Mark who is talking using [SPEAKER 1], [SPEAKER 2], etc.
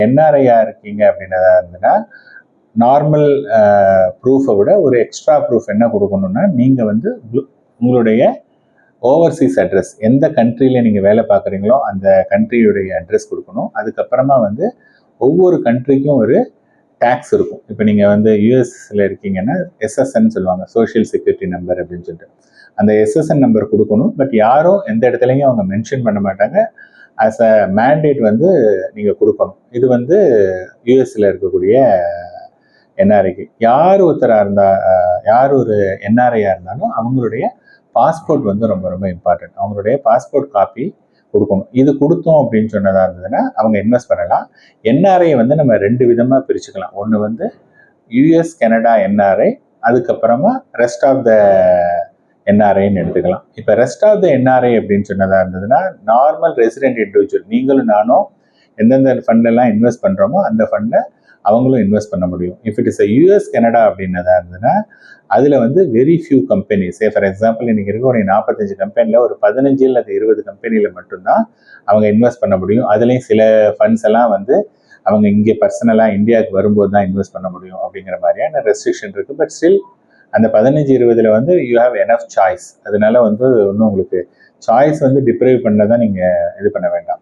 [SPEAKER 1] என்ஆர்ஐயா இருக்கீங்க அப்படின்னதா இருந்ததுன்னா நார்மல் ப்ரூஃபை விட ஒரு எக்ஸ்ட்ரா ப்ரூஃப் என்ன கொடுக்கணும்னா நீங்கள் வந்து உங்களுடைய ஓவர்சீஸ் அட்ரஸ், எந்த கண்ட்ரியில் நீங்கள் வேலை பார்க்குறீங்களோ அந்த கண்ட்ரியுடைய அட்ரஸ் கொடுக்கணும். அதுக்கப்புறமா வந்து ஒவ்வொரு கண்ட்ரிக்கும் ஒரு டேக்ஸ் இருக்கும். இப்போ நீங்கள் வந்து யூஎஸ்ல இருக்கீங்கன்னா எஸ்எஸ்என் சொல்லுவாங்க, சோஷியல் செக்யூரிட்டி நம்பர் அப்படின்னு சொல்லிட்டு. அந்த எஸ்எஸ்என் நம்பர் கொடுக்கணும். பட் யாரும் எந்த இடத்துலையும் அவங்க மென்ஷன் பண்ண மாட்டாங்க. ஆஸ் அ மேண்டேட் வந்து நீங்கள் கொடுக்கணும். இது வந்து யூஎஸ்ல இருக்கக்கூடிய என்ஆர்ஐக்கு. யார் ஒருத்தராக இருந்தால், யார் ஒரு என்ஆர்ஐயாக இருந்தாலும் அவங்களுடைய பாஸ்போர்ட் வந்து ரொம்ப ரொம்ப இம்பார்ட்டன்ட். அவங்களுடைய பாஸ்போர்ட் காப்பி கொடுக்கணும். இது கொடுத்தோம் அப்படின்னு சொன்னதாக இருந்ததுன்னா அவங்க இன்வெஸ்ட் பண்ணலாம். என்ஆர்ஐ வந்து நம்ம 2 விதமாக பிரிச்சுக்கலாம். ஒன்று வந்து யூஎஸ் கனடா என்ஆர்ஐ, அதுக்கப்புறமா ரெஸ்ட் ஆஃப் த என்ஆர்ஐன்னு எடுத்துக்கலாம். இப்போ ரெஸ்ட் ஆஃப் த என்ஆர்ஐ அப்படின்னு சொன்னதாக இருந்ததுன்னா நார்மல் ரெசிடென்ட் இண்டிவிஜுவல், நீங்களும் நானும் எந்தெந்த ஃபண்ட்லாம் இன்வெஸ்ட் பண்ணுறோமோ அந்த ஃபண்டை அவங்களும் இன்வெஸ்ட் பண்ண முடியும். If it is a US Canada அப்படின்னதா இருந்ததுன்னா அதில் வந்து very few companies, for example இன்றைக்கி இருக்கக்கூடிய 45 கம்பெனியில் ஒரு 15 அல்லது 20 கம்பெனியில் மட்டும்தான் அவங்க இன்வெஸ்ட் பண்ண முடியும். அதுலேயும் சில ஃபண்ட்ஸ் எல்லாம் வந்து அவங்க இங்கே பர்சனலாக இந்தியாவுக்கு வரும்போது தான் இன்வெஸ்ட் பண்ண முடியும் அப்படிங்கிற மாதிரியான ரெஸ்ட்ரிக்ஷன் இருக்குது. பட் ஸ்டில் அந்த 15-20 வந்து யூ ஹேவ் எனஃப் சாய்ஸ். அதனால வந்து இன்னும் உங்களுக்கு சாய்ஸ் வந்து டிப்ரைவ் பண்ணதான் நீங்கள் இது பண்ண வேண்டாம்.